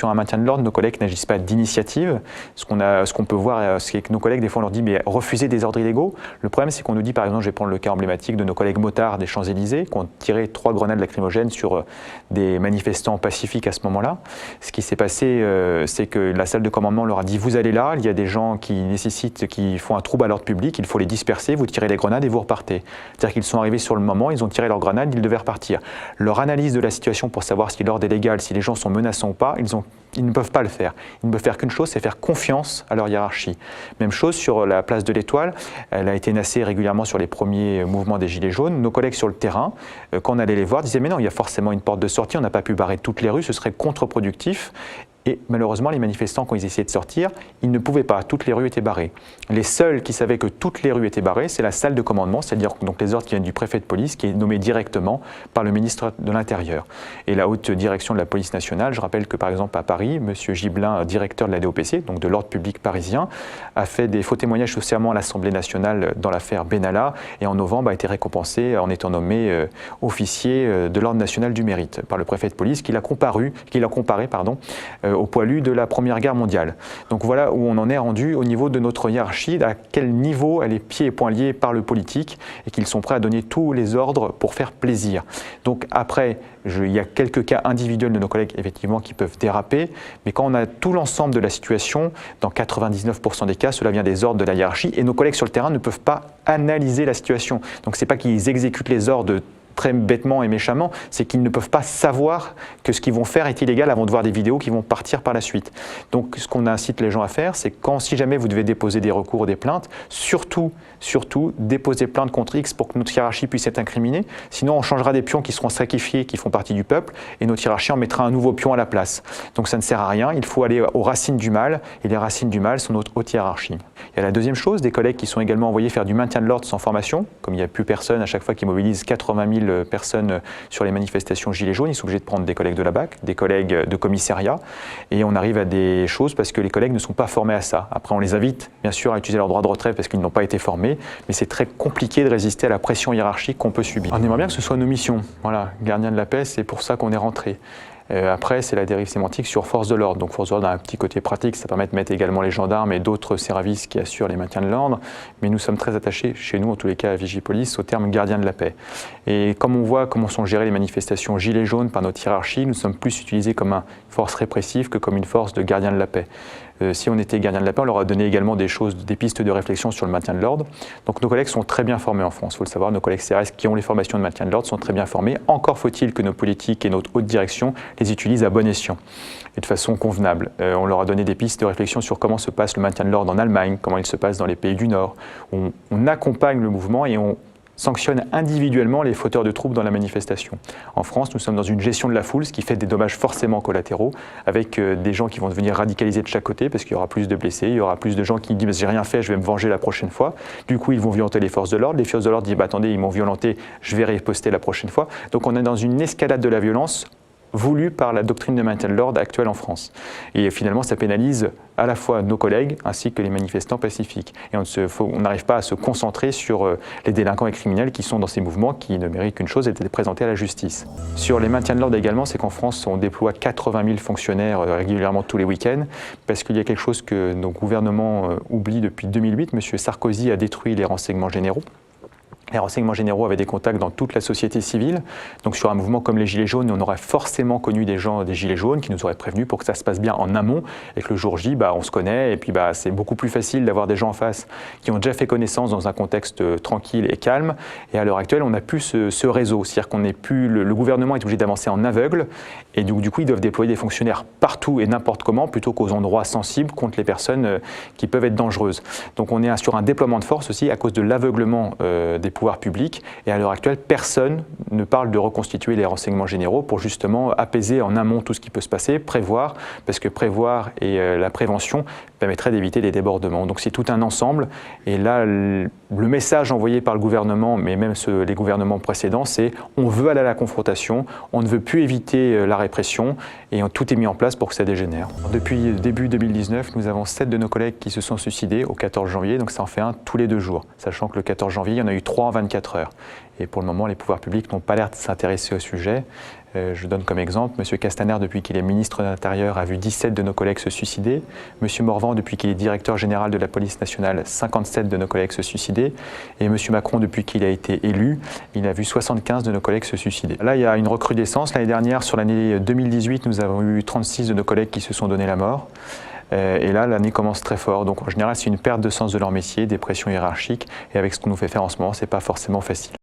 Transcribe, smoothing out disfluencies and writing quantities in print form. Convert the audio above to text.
sur un maintien de l'ordre, nos collègues n'agissent pas d'initiative. Ce qu'on peut voir, c'est que nos collègues, des fois, on leur dit « mais refusez des ordres illégaux ». Le problème, c'est qu'on nous dit, par exemple, je vais prendre le cas emblématique de nos collègues motards des Champs-Élysées, qui ont tiré 3 grenades lacrymogènes sur des manifestants pacifiques à ce moment-là. Ce qui s'est passé, c'est que la salle de commandement leur a dit « vous allez là, il y a des gens qui font un trouble à l'ordre public, il faut les disperser, vous tirez les grenades et vous repartez ». C'est-à-dire qu'ils sont arrivés sur le moment, ils ont tiré leurs grenades, ils devaient repartir. Leur analyse de la situation pour savoir si l'ordre est légal, si les gens sont menaçants ou pas, ils ne peuvent pas le faire. Ils ne peuvent faire qu'une chose, c'est faire confiance à leur hiérarchie. Même chose sur la place de l'Étoile, elle a été menacée régulièrement sur les premiers mouvements des Gilets jaunes. Nos collègues sur le terrain, quand on allait les voir, disaient « mais non, il y a forcément une porte de sortie, on n'a pas pu barrer toutes les rues, ce serait contre-productif ». Et malheureusement, les manifestants, quand ils essayaient de sortir, ils ne pouvaient pas, toutes les rues étaient barrées. Les seuls qui savaient que toutes les rues étaient barrées, c'est la salle de commandement, c'est-à-dire donc les ordres qui viennent du préfet de police, qui est nommé directement par le ministre de l'Intérieur. Et la haute direction de la police nationale, je rappelle que par exemple à Paris, M. Gibelin, directeur de la DOPC, donc de l'ordre public parisien, a fait des faux témoignages au serment à l'Assemblée nationale dans l'affaire Benalla, et en novembre a été récompensé en étant nommé officier de l'ordre national du mérite par le préfet de police, qui l'a comparé au poilu de la Première Guerre mondiale. Donc voilà où on en est rendu au niveau de notre hiérarchie, à quel niveau elle est pieds et poings liés par le politique et qu'ils sont prêts à donner tous les ordres pour faire plaisir. Donc après, il y a quelques cas individuels de nos collègues effectivement qui peuvent déraper, mais quand on a tout l'ensemble de la situation, dans 99% des cas, cela vient des ordres de la hiérarchie et nos collègues sur le terrain ne peuvent pas analyser la situation. Donc c'est pas qu'ils exécutent les ordres très bêtement et méchamment, c'est qu'ils ne peuvent pas savoir que ce qu'ils vont faire est illégal avant de voir des vidéos qui vont partir par la suite. Donc ce qu'on incite les gens à faire, c'est si jamais vous devez déposer des recours ou des plaintes, surtout déposer plainte contre X pour que notre hiérarchie puisse être incriminée. Sinon on changera des pions qui seront sacrifiés, qui font partie du peuple, et notre hiérarchie en mettra un nouveau pion à la place. Donc ça ne sert à rien, il faut aller aux racines du mal, et les racines du mal sont notre haute hiérarchie. Il y a la deuxième chose, des collègues qui sont également envoyés faire du maintien de l'ordre sans formation, comme il n'y a plus personne à chaque fois qui mobilise 80 000 personnes sur les manifestations Gilets jaunes, ils sont obligés de prendre des collègues de la BAC, des collègues de commissariat, et on arrive à des choses parce que les collègues ne sont pas formés à ça. Après on les invite bien sûr à utiliser leur droit de retrait parce qu'ils n'ont pas été formés, mais c'est très compliqué de résister à la pression hiérarchique qu'on peut subir. On aimerait bien que ce soit nos missions, voilà, gardien de la paix, c'est pour ça qu'on est rentré. Après, c'est la dérive sémantique sur force de l'ordre. Donc force de l'ordre a un petit côté pratique, ça permet de mettre également les gendarmes et d'autres services qui assurent les maintiens de l'ordre. Mais nous sommes très attachés, chez nous en tous les cas à Vigipolice, au terme gardien de la paix. Et comme on voit comment sont gérées les manifestations Gilets jaunes par notre hiérarchie, nous sommes plus utilisés comme une force répressive que comme une force de gardien de la paix. Si on était gardien de la paix, on leur a donné également des pistes de réflexion sur le maintien de l'ordre. Donc nos collègues sont très bien formés en France, il faut le savoir. Nos collègues CRS qui ont les formations de maintien de l'ordre sont très bien formés. Encore faut-il que nos politiques et notre haute direction les utilisent à bon escient et de façon convenable. On leur a donné des pistes de réflexion sur comment se passe le maintien de l'ordre en Allemagne, comment il se passe dans les pays du Nord. On accompagne le mouvement et on sanctionne individuellement les fauteurs de troubles dans la manifestation. En France, nous sommes dans une gestion de la foule, ce qui fait des dommages forcément collatéraux, avec des gens qui vont devenir radicalisés de chaque côté, parce qu'il y aura plus de blessés, il y aura plus de gens qui disent « j'ai rien fait, je vais me venger la prochaine fois ». Du coup, ils vont violenter les forces de l'ordre. Les forces de l'ordre disent bah, « attendez, ils m'ont violenté, je vais riposter la prochaine fois ». Donc on est dans une escalade de la violence voulu par la doctrine de maintien de l'ordre actuelle en France. Et finalement, ça pénalise à la fois nos collègues ainsi que les manifestants pacifiques. Et on n'arrive pas à se concentrer sur les délinquants et criminels qui sont dans ces mouvements qui ne méritent qu'une chose, d'être présentés à la justice. Sur les maintiens de l'ordre également, c'est qu'en France, on déploie 80 000 fonctionnaires régulièrement tous les week-ends parce qu'il y a quelque chose que nos gouvernements oublient depuis 2008. M. Sarkozy a détruit les renseignements généraux. Les renseignements généraux avaient des contacts dans toute la société civile. Donc sur un mouvement comme les Gilets jaunes, on aurait forcément connu des gens des Gilets jaunes qui nous auraient prévenus pour que ça se passe bien en amont et que le jour J, on se connaît et puis c'est beaucoup plus facile d'avoir des gens en face qui ont déjà fait connaissance dans un contexte tranquille et calme. Et à l'heure actuelle, on n'a plus ce réseau. C'est-à-dire qu'on n'est plus, le gouvernement est obligé d'avancer en aveugle et du coup, ils doivent déployer des fonctionnaires partout et n'importe comment plutôt qu'aux endroits sensibles contre les personnes qui peuvent être dangereuses. Donc on est sur un déploiement de force aussi à cause de l'aveuglement des pouvoirs publics et à l'heure actuelle, personne ne parle de reconstituer les renseignements généraux pour justement apaiser en amont tout ce qui peut se passer, prévoir, parce que prévoir et la prévention permettrait d'éviter les débordements. Donc c'est tout un ensemble et là, le message envoyé par le gouvernement, mais même les gouvernements précédents, c'est on veut aller à la confrontation, on ne veut plus éviter la répression et tout est mis en place pour que ça dégénère. Depuis début 2019, nous avons 7 de nos collègues qui se sont suicidés au 14 janvier, donc ça en fait un tous les 2 jours, sachant que le 14 janvier, il y en a eu 3 en 24 heures. Et pour le moment, les pouvoirs publics n'ont pas l'air de s'intéresser au sujet. Je donne comme exemple, M. Castaner, depuis qu'il est ministre de l'Intérieur, a vu 17 de nos collègues se suicider. M. Morvan, depuis qu'il est directeur général de la police nationale, 57 de nos collègues se suicider. Et M. Macron, depuis qu'il a été élu, il a vu 75 de nos collègues se suicider. Là, il y a une recrudescence. L'année dernière, sur l'année 2018, nous avons eu 36 de nos collègues qui se sont donné la mort. Et là, l'année commence très fort. Donc en général, c'est une perte de sens de leur métier, des pressions hiérarchiques. Et avec ce qu'on nous fait faire en ce moment, c'est pas forcément facile.